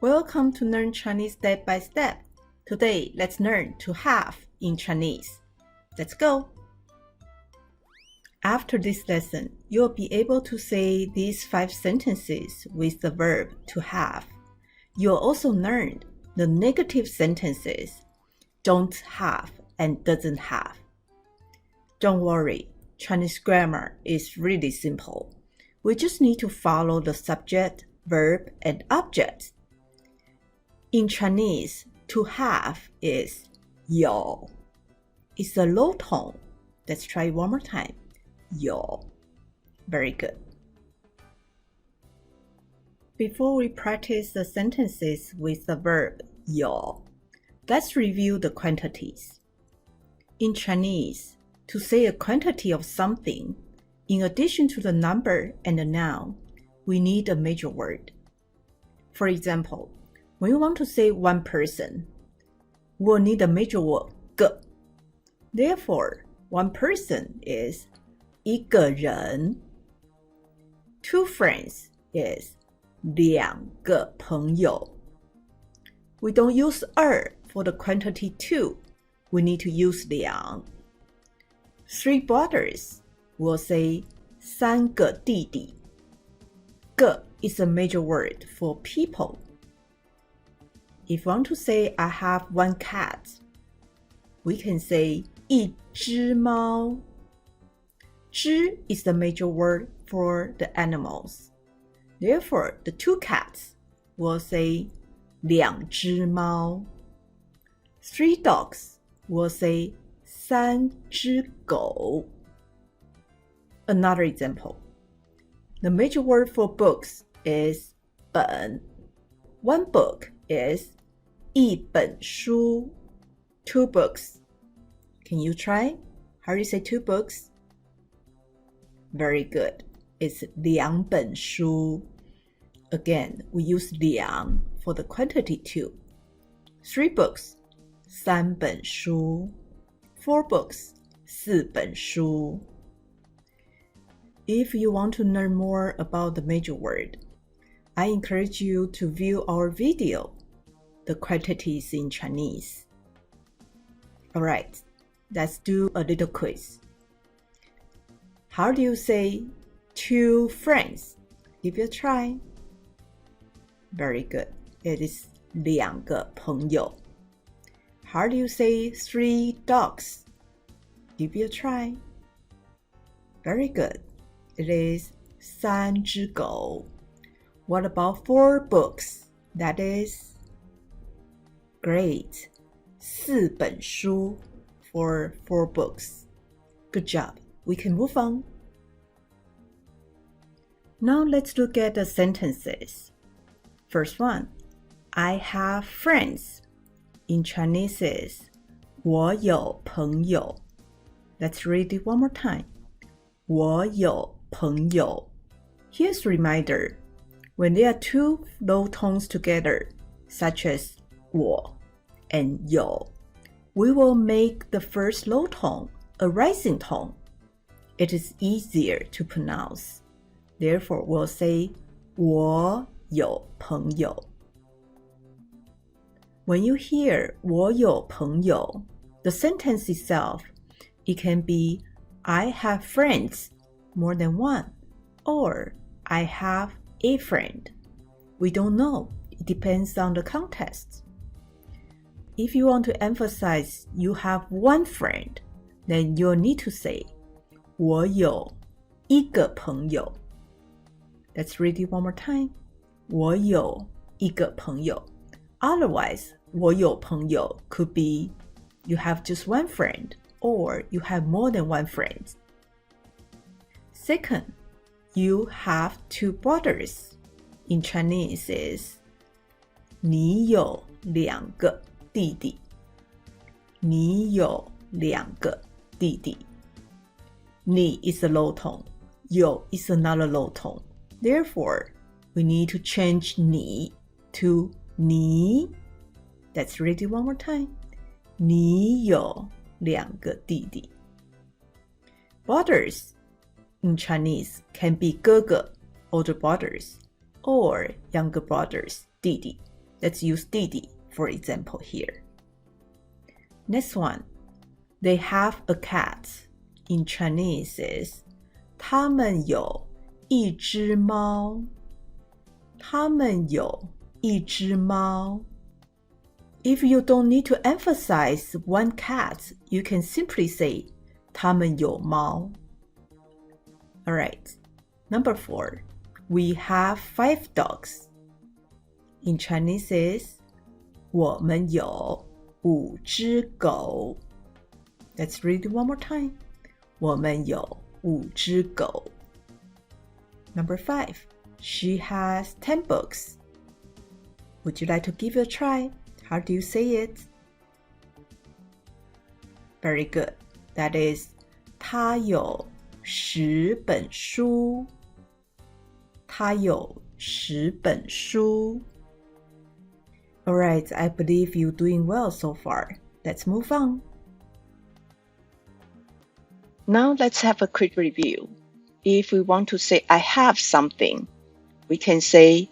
Welcome to Learn Chinese Step by Step. Today, let's learn to have in Chinese. Let's go! After this lesson, you'll be able to say these 5 sentences with the verb to have. You'll also learn the negative sentences, don't have and doesn't have. Don't worry, Chinese grammar is really simple. We just need to follow the subject, verb, and object. In Chinese, to have is 有. It's a low tone. Let's try it one more time. 有. Very good. Before we practice the sentences with the verb 有, let's review the quantities. In Chinese, to say a quantity of something, in addition to the number and the noun, we need a major word. For example, when you want to say one person, we'll need a major word 个. Therefore, one person is 一个人. Two friends is 两个朋友. We don't use 二 for the quantity two. We need to use 两. Three brothers, we'll say 三个弟弟. 个 is a major word for people. If you want to say I have one cat, we can say 一只猫. 只 is the major word for the animals. Therefore, the two cats will say 两只猫. Three dogs will say 三只狗. Another example. The major word for books is 本. One book is 一本书. Two books. Can you try? How do you say two books? Very good. It's 两本书. Again, we use 两 for the quantity two. Three books, 三本书. Four books, 四本书. If you want to learn more about the major word, I encourage you to view our video, The Quantities in Chinese. Alright, let's do a little quiz. How do you say two friends? Give it a try. Very good. It is 两个朋友. How do you say three dogs? Give it a try. Very good. It is 三只狗. What about four books? That is great. 四本书 for four books. Good job. We can move on. Now let's look at the sentences. First one, I have friends. In Chinese is 我有朋友. Let's read it one more time. 我有朋友. Here's a reminder. When there are two low tones together, such as 我 and 有, we will make the first low tone a rising tone. It is easier to pronounce. Therefore, we'll say 我有朋友. When you hear 我有朋友, the sentence itself, it can be I have friends, more than one, or I have a friend. We don't know. It depends on the context. If you want to emphasize you have one friend, then you'll need to say 我有一个朋友. Let's read it one more time. 我有一个朋友. Otherwise, 我有朋友 could be you have just one friend or you have more than one friend. Second, you have two brothers. In Chinese is 你有两个弟弟. 你有两个弟弟. 你 is a low tone. 有 is another low tone. Therefore, we need to change 你 to 你. Let's read it one more time. 你有两个弟弟. Brothers in Chinese can be 哥哥 older brothers, or younger brothers, 弟弟. Let's use 弟弟 for example here. Next one. They have a cat. In Chinese is 他们有一只猫。他们有一只猫。If you don't need to emphasize one cat, you can simply say 他们有猫。Alright, number 4. We have 5 dogs. In Chinese is 我们有5只狗。Let's read it one more time. 我们有5只狗。Number 5. She has 10 books. Would you like to give it a try? How do you say it? Very good. That is 她有10本书。她有10本书。Alright, I believe you're doing well so far. Let's move on. Now let's have a quick review. If we want to say I have something, we can say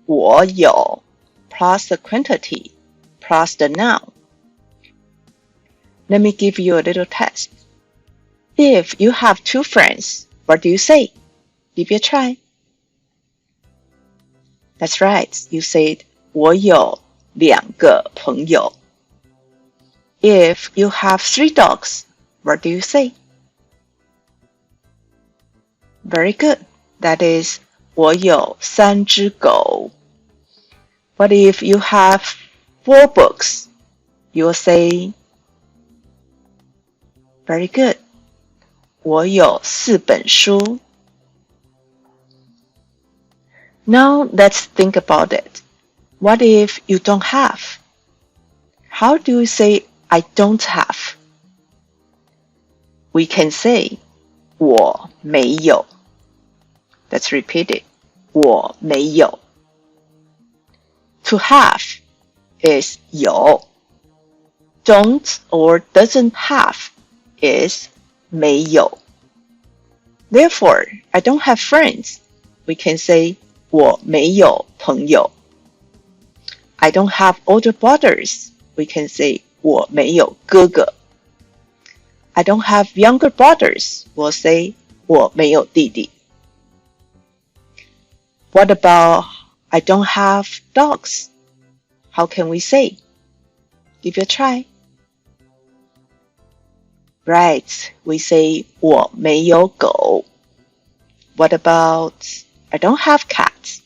我有 plus the quantity plus the noun. Let me give you a little test. If you have 2 friends, what do you say? Give it a try. That's right, you said 我有2个朋友. If you have 3 dogs, what do you say? Very good. That is 我有3只狗. What if you have 4 books? You'll say, very good. 我有4本书. Now let's think about it. What if you don't have? How do you say I don't have? We can say 我没有. Let's repeat it. 我没有. To have is 有. Don't or doesn't have is 没有. Therefore, I don't have friends. We can say 我没有朋友. I don't have older brothers. We can say 我没有哥哥. I don't have younger brothers. We'll say 我没有弟弟. What about I don't have dogs? How can we say? Give it a try. Right, we say 我没有狗. What about I don't have cats?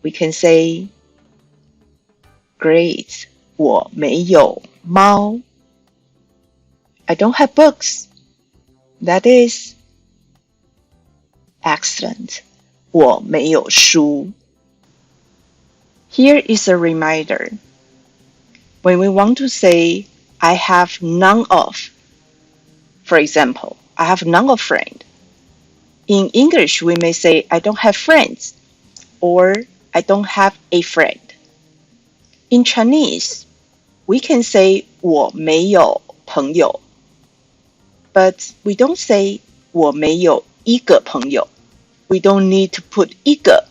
We can say, great, 我没有猫. I don't have books. That is, excellent, 我没有书. Here is a reminder. When we want to say, I have none of, for example, I have none of friend. In English, we may say, I don't have friends, or I don't have a friend. In Chinese, we can say, 我没有朋友, but we don't say, 我没有一个朋友. We don't need to put 一个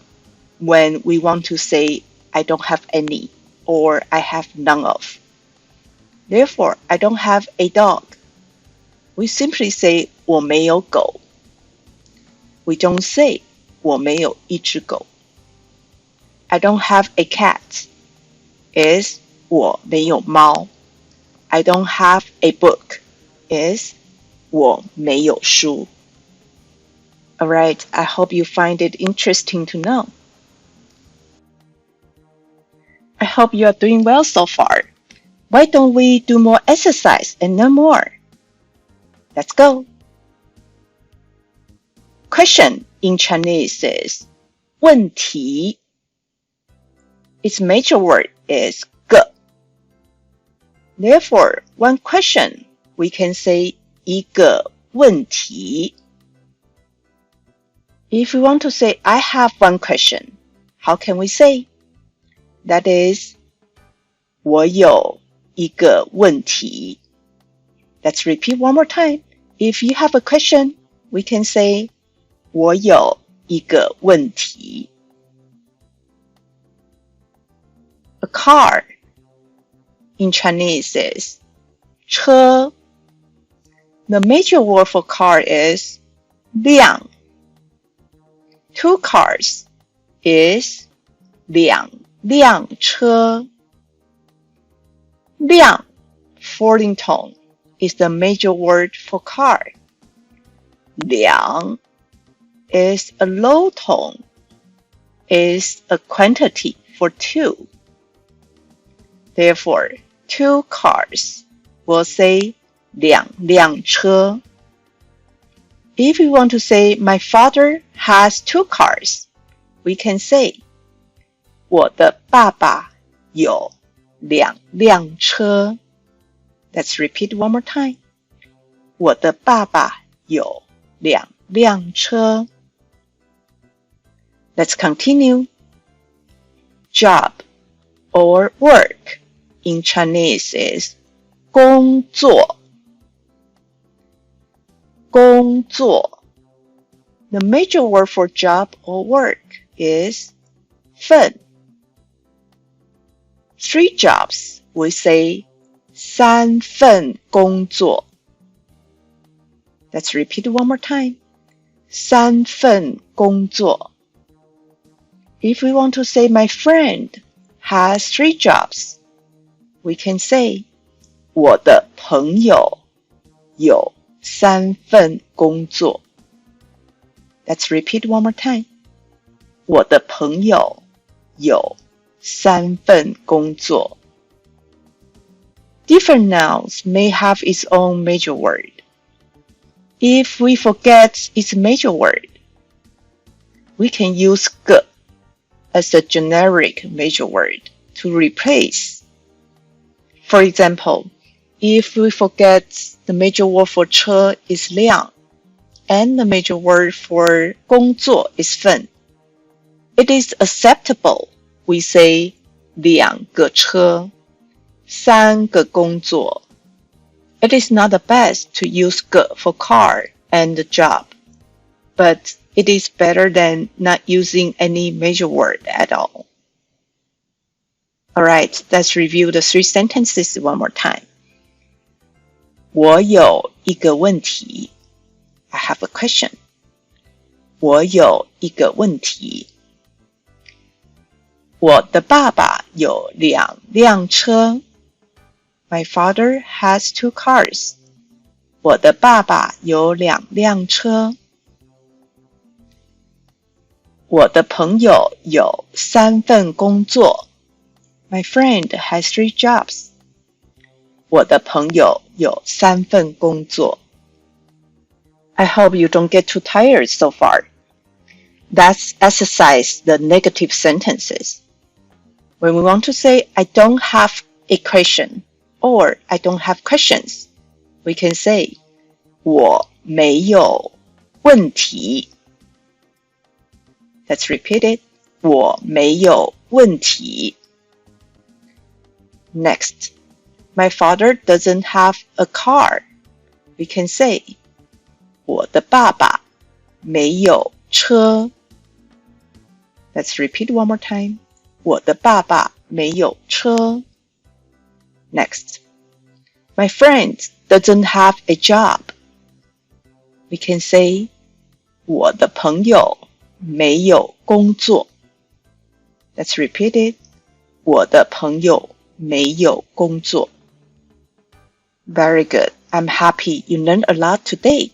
when we want to say, I don't have any, or I have none of. Therefore, I don't have a dog. We simply say, 我没有狗. We don't say, 我没有一只狗. I don't have a cat is 我没有猫. I don't have a book is 我没有书. Alright, I hope you find it interesting to know. I hope you are doing well so far. Why don't we do more exercise and learn more? Let's go. Question in Chinese is 问题. Its major word is 个. Therefore, one question, we can say 一个问题. If we want to say I have one question, how can we say? That is, 我有一个问题. Let's repeat one more time. If you have a question, we can say, 我有一个问题. A car in Chinese is 车. The major word for car is 辆. 2 cars is 两辆车. 辆 foreign tone is the major word for car. 两 is a low tone, is a quantity for 2. Therefore, 2 cars will say 两辆车. If we want to say my father has 2 cars, we can say 我的爸爸有2辆车. Let's repeat one more time. 我的爸爸有2辆车. Let's continue. Job or work in Chinese is 工作. 工作. The major word for job or work is 份. 3 jobs, we say 3份工作. Let's repeat one more time. 3份工作. If we want to say my friend has 3 jobs, we can say 我的朋友有3份工作. Let's repeat one more time. 我的朋友有3份工作. Different nouns may have its own major word. If we forget its major word, we can use 个 as a generic major word to replace. For example, if we forget the major word for 车 is 辆 and the major word for 工作 is 份, it is acceptable. We say 2个车, 3个工作. It is not the best to use 个 for car and job, but it is better than not using any major word at all. Alright, let's review the 3 sentences one more time. 我有一个问题. I have a question. 我有一个问题. 我的爸爸有2辆车. My father has 2 cars. 我的爸爸有2辆车. 我的朋友有3份工作. My friend has 3 jobs. 我的朋友有3份工作. I hope you don't get too tired so far. Let's exercise the negative sentences. When we want to say, I don't have a question, or I don't have questions, we can say, 我没有问题. Let's repeat it. 我没有问题. Next, my father doesn't have a car. We can say, 我的爸爸没有车. Let's repeat one more time. 我的爸爸没有车. Next, my friend doesn't have a job. We can say, 我的朋友没有工作. Let's repeat it. 我的朋友没有工作. Very good. I'm happy you learned a lot today.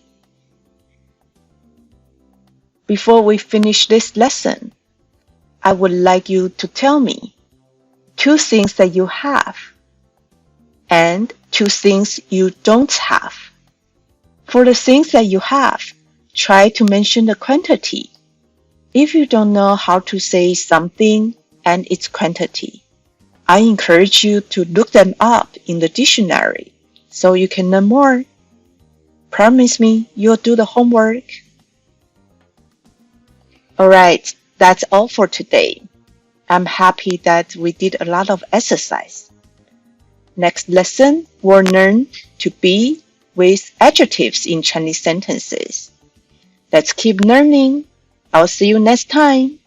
Before we finish this lesson, I would like you to tell me 2 things that you have and 2 things you don't have. For the things that you have, try to mention the quantity. If you don't know how to say something and its quantity, I encourage you to look them up in the dictionary so you can learn more. Promise me you'll do the homework. Alright, that's all for today. I'm happy that we did a lot of exercise. Next lesson, we'll learn to be with adjectives in Chinese sentences. Let's keep learning. I'll see you next time.